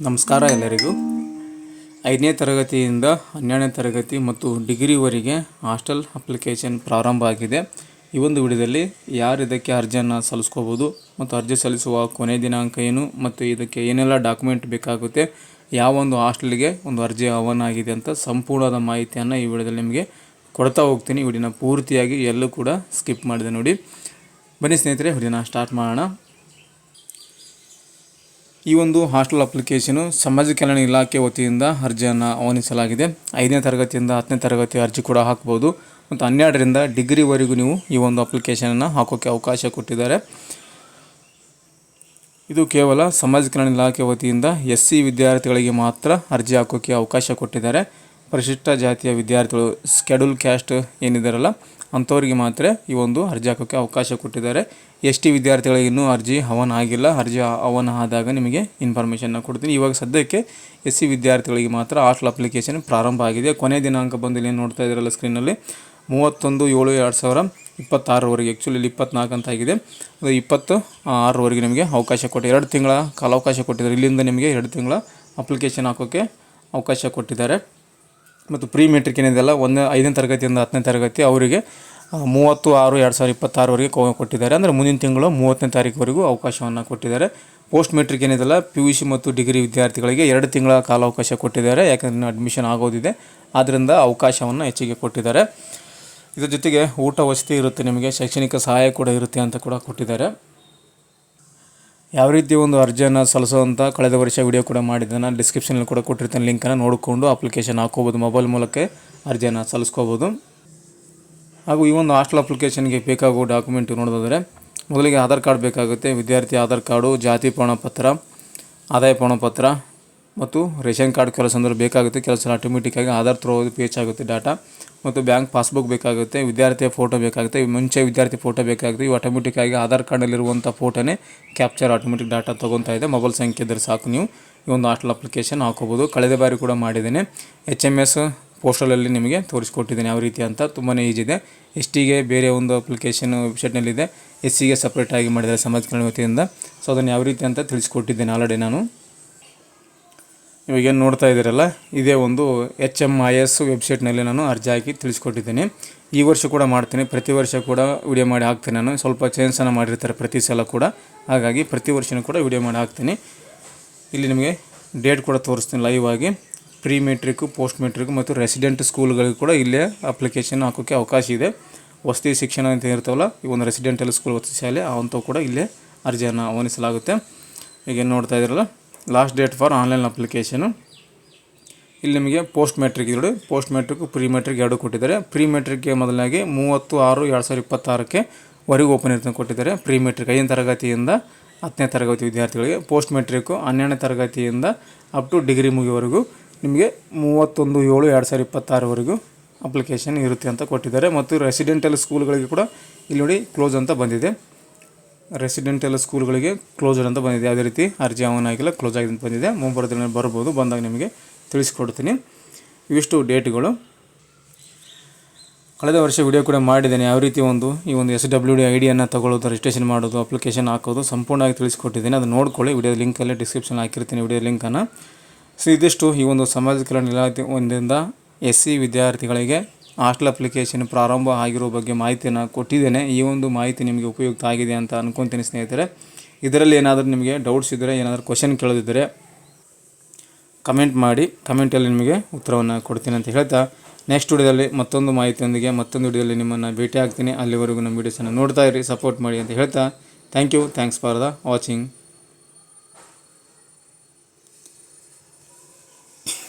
ನಮಸ್ಕಾರ ಎಲ್ಲರಿಗೂ. 5ನೇ ತರಗತಿಯಿಂದ 12ನೇ ತರಗತಿ ಮತ್ತು ಡಿಗ್ರಿವರೆಗೆ ಹಾಸ್ಟೆಲ್ ಅಪ್ಲಿಕೇಶನ್ ಪ್ರಾರಂಭ ಆಗಿದೆ. ಈ ಒಂದು ವಿಡಿಯೋದಲ್ಲಿ ಯಾರು ಇದಕ್ಕೆ ಅರ್ಜಿಯನ್ನು ಸಲ್ಲಿಸ್ಕೋಬೋದು ಮತ್ತು ಅರ್ಜಿ ಸಲ್ಲಿಸುವ ಕೊನೆಯ ದಿನಾಂಕ ಏನು ಮತ್ತು ಇದಕ್ಕೆ ಏನೆಲ್ಲ ಡಾಕ್ಯುಮೆಂಟ್ ಬೇಕಾಗುತ್ತೆ, ಯಾವ ಒಂದು ಹಾಸ್ಟೆಲ್ಗೆ ಒಂದು ಅರ್ಜಿ ಆಹ್ವಾನ ಆಗಿದೆ ಅಂತ ಸಂಪೂರ್ಣವಾದ ಮಾಹಿತಿಯನ್ನು ಈ ವಿಡಿಯೋದಲ್ಲಿ ನಿಮಗೆ ಕೊಡ್ತಾ ಹೋಗ್ತೀನಿ. ವಿಡಿಯೋನ ಪೂರ್ತಿಯಾಗಿ ಎಲ್ಲೂ ಕೂಡ ಸ್ಕಿಪ್ ಮಾಡಿದೆ ನೋಡಿ. ಬನ್ನಿ ಸ್ನೇಹಿತರೆ, ವಿಡಿಯೋನ ಸ್ಟಾರ್ಟ್ ಮಾಡೋಣ. ಈ ಒಂದು ಹಾಸ್ಟೆಲ್ ಅಪ್ಲಿಕೇಶನು ಸಮಾಜ ಕಲ್ಯಾಣ ಇಲಾಖೆ ವತಿಯಿಂದ ಅರ್ಜಿಯನ್ನು ಆಹ್ವಾನಿಸಲಾಗಿದೆ. 5ನೇ ತರಗತಿಯಿಂದ 10ನೇ ತರಗತಿ ಅರ್ಜಿ ಕೂಡ ಹಾಕ್ಬೋದು ಮತ್ತು 12ರಿಂದ ಡಿಗ್ರಿವರೆಗೂ ನೀವು ಈ ಒಂದು ಅಪ್ಲಿಕೇಶನನ್ನು ಹಾಕೋಕ್ಕೆ ಅವಕಾಶ ಕೊಟ್ಟಿದ್ದಾರೆ. ಇದು ಕೇವಲ ಸಮಾಜ ಕಲ್ಯಾಣ ಇಲಾಖೆ ವತಿಯಿಂದ SC ವಿದ್ಯಾರ್ಥಿಗಳಿಗೆ ಮಾತ್ರ ಅರ್ಜಿ ಹಾಕೋಕ್ಕೆ ಅವಕಾಶ ಕೊಟ್ಟಿದ್ದಾರೆ. ಪರಿಶಿಷ್ಟ ಜಾತಿಯ ವಿದ್ಯಾರ್ಥಿಗಳು, ಸ್ಕೆಡ್ಯೂಲ್ ಕ್ಯಾಸ್ಟ್ ಏನಿದಾರಲ್ಲ ಅಂಥವ್ರಿಗೆ ಮಾತ್ರ ಈ ಒಂದು ಅರ್ಜಿ ಹಾಕೋಕ್ಕೆ ಅವಕಾಶ ಕೊಟ್ಟಿದ್ದಾರೆ. ST ವಿದ್ಯಾರ್ಥಿಗಳಿಗೆ ಇನ್ನೂ ಅರ್ಜಿ ಆಹ್ವಾನ ಆಗಿಲ್ಲ. ಅರ್ಜಿ ಆಹ್ವಾನ ಆದಾಗ ನಿಮಗೆ ಇನ್ಫಾರ್ಮೇಷನ್ನ ಕೊಡ್ತೀನಿ. ಇವಾಗ ಸದ್ಯಕ್ಕೆ SC ವಿದ್ಯಾರ್ಥಿಗಳಿಗೆ ಮಾತ್ರ ಹಾಸ್ಟೆಲ್ ಅಪ್ಲಿಕೇಶನ್ ಪ್ರಾರಂಭ ಆಗಿದೆ. ಕೊನೆಯ ದಿನಾಂಕ ಬಂದು ಇಲ್ಲಿ ನೋಡ್ತಾ ಇದ್ದೀರಲ್ಲ ಸ್ಕ್ರೀನಲ್ಲಿ 31/7/2026 ಆ್ಯಕ್ಚುಲಿ ಇಲ್ಲಿ 24 ಅಂತ ಆಗಿದೆ. ಅದು 26 ನಿಮಗೆ ಅವಕಾಶ ಕೊಟ್ಟು 2 ತಿಂಗಳ ಕಾಲಾವಕಾಶ ಕೊಟ್ಟಿದ್ದಾರೆ. ಇಲ್ಲಿಂದ ನಿಮಗೆ 2 ತಿಂಗಳ ಅಪ್ಲಿಕೇಶನ್ ಹಾಕೋಕ್ಕೆ ಅವಕಾಶ ಕೊಟ್ಟಿದ್ದಾರೆ. ಮತ್ತು ಪ್ರೀ ಮೆಟ್ರಿಕ್ ಏನಿದೆಯಲ್ಲ 5ನೇ ತರಗತಿಯಿಂದ 10ನೇ ತರಗತಿ ಅವರಿಗೆ 30/6/2026 ಕೊಟ್ಟಿದ್ದಾರೆ. ಅಂದರೆ ಮುಂದಿನ ತಿಂಗಳು 30ನೇ ತಾರೀಕುವರೆಗೂ ಅವಕಾಶವನ್ನು ಕೊಟ್ಟಿದ್ದಾರೆ. ಪೋಸ್ಟ್ ಮೆಟ್ರಿಕ್ ಏನಿದೆಯಲ್ಲ PUC ಮತ್ತು ಡಿಗ್ರಿ ವಿದ್ಯಾರ್ಥಿಗಳಿಗೆ 2 ತಿಂಗಳ ಕಾಲಾವಕಾಶ ಕೊಟ್ಟಿದ್ದಾರೆ. ಯಾಕಂದರೆ ಅಡ್ಮಿಷನ್ ಆಗೋದಿದೆ, ಆದ್ದರಿಂದ ಅವಕಾಶವನ್ನು ಹೆಚ್ಚಿಗೆ ಕೊಟ್ಟಿದ್ದಾರೆ. ಇದ್ರ ಜೊತೆಗೆ ಊಟ ವಸತಿ ಇರುತ್ತೆ, ನಿಮಗೆ ಶೈಕ್ಷಣಿಕ ಸಹಾಯ ಕೂಡ ಇರುತ್ತೆ ಅಂತ ಕೂಡ ಕೊಟ್ಟಿದ್ದಾರೆ. ಯಾವ ರೀತಿ ಒಂದು ಅರ್ಜಿಯನ್ನು ಸಲ್ಲಿಸೋವಂಥ ಕಳೆದ ವರ್ಷ ವಿಡಿಯೋ ಕೂಡ ಮಾಡಿದ್ದೆ, ನಾನು ಡಿಸ್ಕ್ರಿಪ್ಷನಲ್ಲಿ ಕೂಡ ಕೊಟ್ಟಿರ್ತೀನಿ. ಲಿಂಕನ್ನು ನೋಡಿಕೊಂಡು ಅಪ್ಲಿಕೇಶನ್ ಹಾಕೋಬೋದು, ಮೊಬೈಲ್ ಮೂಲಕ ಅರ್ಜಿಯನ್ನು ಸಲ್ಲಿಸ್ಕೋಬೋದು. ಹಾಗೂ ಈ ಒಂದು ಹಾಸ್ಟೆಲ್ ಅಪ್ಲಿಕೇಶನ್ಗೆ ಬೇಕಾಗುವ ಡಾಕ್ಯುಮೆಂಟ್ ನೋಡೋದಾದರೆ ಮೊದಲಿಗೆ ಆಧಾರ್ ಕಾರ್ಡ್ ಬೇಕಾಗುತ್ತೆ. ವಿದ್ಯಾರ್ಥಿ ಆಧಾರ್ ಕಾರ್ಡು, ಜಾತಿ ಪ್ರಮಾಣಪತ್ರ, ಆದಾಯ ಪ್ರಮಾಣಪತ್ರ ಮತ್ತು ರೇಷನ್ ಕಾರ್ಡ್ ಕೆಲಸ ಅಂದ್ರೆ ಬೇಕಾಗುತ್ತೆ. ಕೆಲಸ ಆಟೋಮೆಟಿಕ್ಕಾಗಿ ಆಧಾರ್ ತ್ರೋದು ಹೆಚ್ಚಾಗುತ್ತೆ ಡಾಟಾ. ಮತ್ತು ಬ್ಯಾಂಕ್ ಪಾಸ್ಬುಕ್ ಬೇಕಾಗುತ್ತೆ. ವಿದ್ಯಾರ್ಥಿಯ ಫೋಟೋ ಬೇಕಾಗುತ್ತೆ. ಮುಂಚೆ ವಿದ್ಯಾರ್ಥಿ ಫೋಟೋ ಬೇಕಾಗುತ್ತೆ. ಇವು ಆಟೋಮೆಟಿಕ್ಕಾಗಿ ಆಧಾರ್ ಕಾರ್ಡಲ್ಲಿರುವಂಥ ಫೋಟೋನೇ ಕ್ಯಾಪ್ಚರ್ ಆಟೋಮೆಟಿಕ್ ಡಾಟಾ ತೊಗೊತಾ ಇದೆ. ಮೊಬೈಲ್ ಸಂಖ್ಯೆ ಇದ್ದರೆ ಸಾಕು, ನೀವು ಈ ಒಂದು ಹಾಸ್ಟೆಲ್ ಅಪ್ಲಿಕೇಶನ್ ಹಾಕೋಬೋದು. ಕಳೆದ ಬಾರಿ ಕೂಡ ಮಾಡಿದ್ದೇನೆ. HMS ಪೋಸ್ಟಲಲ್ಲಿ ನಿಮಗೆ ತೋರಿಸ್ಕೊಟ್ಟಿದ್ದೇನೆ ಯಾವ ರೀತಿ ಅಂತ. ತುಂಬಾ ಈಜಿ ಇದೆ. STಗೆ ಬೇರೆ ಒಂದು ಅಪ್ಲಿಕೇಶನ್ ವೆಬ್ಸೈಟ್ನಲ್ಲಿದೆ, SCಗೆ ಸಪ್ರೇಟಾಗಿ ಮಾಡಿದ್ದಾರೆ ಸಮಾಜ ಕಲ್ಯಾಣ ವತಿಯಿಂದ. ಸೊ ಅದನ್ನು ಯಾವ ರೀತಿ ಅಂತ ತಿಳಿಸ್ಕೊಟ್ಟಿದ್ದೇನೆ ಆಲ್ರೆಡಿ ನಾನು. ಇವಾಗೇನು ನೋಡ್ತಾ ಇದ್ದೀರಲ್ಲ, ಇದೇ ಒಂದು HMIS ವೆಬ್ಸೈಟ್ನಲ್ಲಿ ನಾನು ಅರ್ಜಿ ಹಾಕಿ ತಿಳಿಸ್ಕೊಟ್ಟಿದ್ದೇನೆ. ಈ ವರ್ಷ ಕೂಡ ಮಾಡ್ತೀನಿ, ಪ್ರತಿ ವರ್ಷ ಕೂಡ ವಿಡಿಯೋ ಮಾಡಿ ಹಾಕ್ತೀನಿ ನಾನು. ಸ್ವಲ್ಪ ಚೇಂಜನ್ನು ಮಾಡಿರ್ತಾರೆ ಪ್ರತಿ ಸಲ ಕೂಡ, ಹಾಗಾಗಿ ಪ್ರತಿ ವರ್ಷವೂ ಕೂಡ ವಿಡಿಯೋ ಮಾಡಿ ಹಾಕ್ತೀನಿ. ಇಲ್ಲಿ ನಿಮಗೆ ಡೇಟ್ ಕೂಡ ತೋರಿಸ್ತೀನಿ ಲೈವ್ ಆಗಿ. ಪ್ರೀ ಮೆಟ್ರಿಕ್, ಪೋಸ್ಟ್ ಮೆಟ್ರಿಕ್ ಮತ್ತು ರೆಸಿಡೆಂಟ್ ಸ್ಕೂಲ್ಗಳಿಗೆ ಕೂಡ ಇಲ್ಲೇ ಅಪ್ಲಿಕೇಶನ್ ಹಾಕೋಕ್ಕೆ ಅವಕಾಶ ಇದೆ. ವಸತಿ ಶಿಕ್ಷಣ ಅಂತ ಇರ್ತಾವಲ್ಲ, ಈ ಒಂದು ರೆಸಿಡೆಂಟಲ್ ಸ್ಕೂಲ್ ವಸತಿ ಶಾಲೆ ಅವಂಥವು ಕೂಡ ಇಲ್ಲೇ ಅರ್ಜಿಯನ್ನು ಆಹ್ವಾನಿಸಲಾಗುತ್ತೆ. ಈಗ ನೋಡ್ತಾ ಇದ್ದೀರಲ್ಲ, last date for online application. ಇಲ್ಲಿ ನಿಮಗೆ ಪೋಸ್ಟ್ ಮೆಟ್ರಿಕ್ ನೋಡಿ, ಪೋಸ್ಟ್ ಮೆಟ್ರಿಕ್, ಪ್ರೀ ಮೆಟ್ರಿಕ್ ಎರಡು ಕೊಟ್ಟಿದ್ದಾರೆ. ಪ್ರೀ ಮೆಟ್ರಿಕ್ಗೆ ಮೊದಲಾಗಿ 30/6/2026 ವರೆಗೂ ಓಪನ್ ಇರ್ತಂತ ಕೊಟ್ಟಿದ್ದಾರೆ. ಪ್ರೀ ಮೆಟ್ರಿಕ್ 5ನೇ ತರಗತಿಯಿಂದ 10ನೇ ತರಗತಿ ವಿದ್ಯಾರ್ಥಿಗಳಿಗೆ. ಪೋಸ್ಟ್ ಮೆಟ್ರಿಕ್ಕು 12ನೇ ತರಗತಿಯಿಂದ ಅಪ್ ಟು ಡಿಗ್ರಿ ಮುಗಿಯವರೆಗೂ ನಿಮಗೆ 31/7/2026 ಅಪ್ಲಿಕೇಶನ್ ಇರುತ್ತೆ ಅಂತ ಕೊಟ್ಟಿದ್ದಾರೆ. ಮತ್ತು ರೆಸಿಡೆಂಟಲ್ ಸ್ಕೂಲ್ಗಳಿಗೆ ಕೂಡ ಇಲ್ಲಿ ನೋಡಿ ಕ್ಲೋಸ್ ಅಂತ ಬಂದಿದೆ. ರೆಸಿಡೆಂಟಲ್ ಸ್ಕೂಲ್ಗಳಿಗೆ ಕ್ಲೋಸ್ಡ್ ಅಂತ ಬಂದಿದೆ. ಯಾವುದೇ ರೀತಿ ಅರ್ಜಿ ಆಹ್ವಾನ ಆಗಿಲ್ಲ, ಕ್ಲೋಸ್ ಆಗಿದೆ ಅಂತ ಬಂದಿದೆ. ಮುಂಬರೋದ್ರಲ್ಲಿ ಬರ್ಬೋದು, ಬಂದಾಗ ನಿಮಗೆ ತಿಳಿಸ್ಕೊಡ್ತೀನಿ. ಇವಿಷ್ಟು ಡೇಟ್ಗಳು. ಕಳೆದ ವರ್ಷ ವಿಡಿಯೋ ಕೂಡ ಮಾಡಿದ್ದೇನೆ, ಯಾವ ರೀತಿ ಈ ಒಂದು SWD ಐಡಿಯನ್ನು ತಗೊಳ್ಳೋದು, ರಿಜಿಸ್ಟ್ರೇಷನ್ ಮಾಡೋದು, ಅಪ್ಲಿಕೇಶನ್ ಹಾಕೋದು ಸಂಪೂರ್ಣವಾಗಿ ತಿಳಿಸ್ಕೊಟ್ಟಿದ್ದೀನಿ. ಅದು ನೋಡ್ಕೊಳ್ಳಿ, ವಿಡಿಯೋ ಲಿಂಕಲ್ಲೇ ಡಿಸ್ಕ್ರಿಪ್ಷನ್ ಹಾಕಿರ್ತೀನಿ ವಿಡಿಯೋ ಲಿಂಕನ್ನು. ಸೊ ಇದಿಷ್ಟು ಈ ಒಂದು ಸಮಾಜ ಕಲ್ಯಾಣ ಇಲಾಖೆ ಒಂದಿಂದ SC ವಿದ್ಯಾರ್ಥಿಗಳಿಗೆ ಹಾಸ್ಟೆಲ್ ಅಪ್ಲಿಕೇಶನ್ ಪ್ರಾರಂಭ ಆಗಿರೋ ಬಗ್ಗೆ ಮಾಹಿತಿಯನ್ನು ಕೊಟ್ಟಿದ್ದೇನೆ. ಈ ಒಂದು ಮಾಹಿತಿ ನಿಮಗೆ ಉಪಯುಕ್ತ ಆಗಿದೆ ಅಂತ ಅಂದ್ಕೊತೀನಿ ಸ್ನೇಹಿತರೆ. ಇದರಲ್ಲಿ ಏನಾದರೂ ನಿಮಗೆ ಡೌಟ್ಸ್ ಇದ್ದರೆ, ಏನಾದರೂ ಕ್ವಶನ್ ಕೇಳೋದಿದ್ದರೆ ಕಮೆಂಟ್ ಮಾಡಿ, ಕಮೆಂಟಲ್ಲಿ ನಿಮಗೆ ಉತ್ತರವನ್ನು ಕೊಡ್ತೀನಿ ಅಂತ ಹೇಳ್ತಾ, ನೆಕ್ಸ್ಟ್ ವಿಡಿಯೋದಲ್ಲಿ ಮತ್ತೊಂದು ಮಾಹಿತಿಯೊಂದಿಗೆ ಮತ್ತೊಂದು ವಿಡಿಯೋದಲ್ಲಿ ನಿಮ್ಮನ್ನು ಭೇಟಿ ಆಗ್ತೀನಿ. ಅಲ್ಲಿವರೆಗೂ ನಮ್ಮ ವೀಡಿಯೋಸನ್ನು ನೋಡ್ತಾ ಇರಿ, ಸಪೋರ್ಟ್ ಮಾಡಿ ಅಂತ ಹೇಳ್ತಾ, ಥ್ಯಾಂಕ್ಸ್ ಫಾರ್ ದ ವಾಚಿಂಗ್.